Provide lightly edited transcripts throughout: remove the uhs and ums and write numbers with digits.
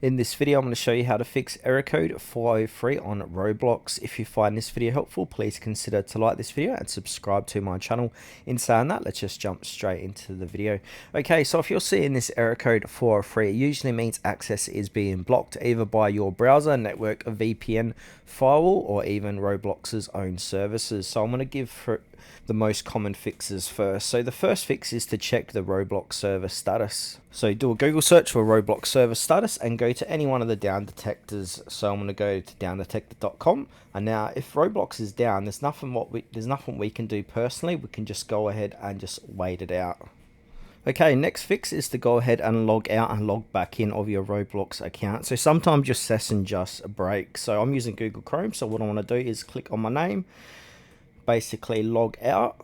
In this video, I'm going to show you how to fix error code 403 on Roblox. If you find this video helpful, please consider to like this video and subscribe to my channel. In saying that, let's just jump straight into the video. Okay, so if you're seeing this error code 403, it usually means access is being blocked either by your browser, network, VPN, firewall, or even Roblox's own services. So I'm going to give the most common fixes first. So the first fix is to check the Roblox server status. So do a Google search for Roblox server status and go to any one of the down detectors. So I'm going to go to downdetector.com, and now if Roblox is down, there's nothing we can do personally. We can just go ahead and just wait it out. Okay, next fix is to go ahead and log out and log back in of your Roblox account. So sometimes your session just breaks. So I'm using Google Chrome, so what I want to do is click on my name, basically log out,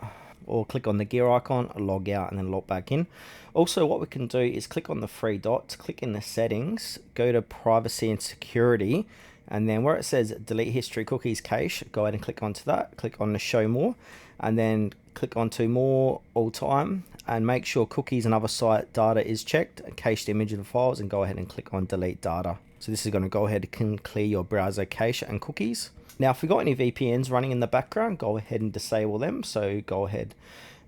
or click on the gear icon, log out, and then log back in. Also, what we can do is click on the three dots, click in the settings, go to privacy and security, and then where it says delete history cookies cache, go ahead and click onto that, click on the show more, and then click onto more all time, and make sure cookies and other site data is checked, cached image and files, and go ahead and click on delete data. So this is going to go ahead and clear your browser cache and cookies. Now, if you've got any VPNs running in the background, go ahead and disable them. So go ahead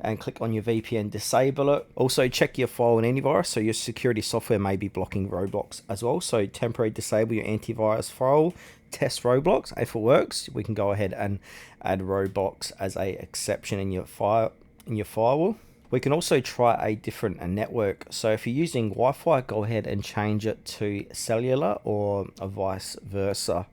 and click on your VPN, disable it. Also, check your file and antivirus. So your security software may be blocking Roblox as well. So temporarily disable your antivirus file, test Roblox. If it works, we can go ahead and add Roblox as a exception in your firewall. We can also try a different network. So if you're using Wi-Fi, go ahead and change it to cellular or vice versa.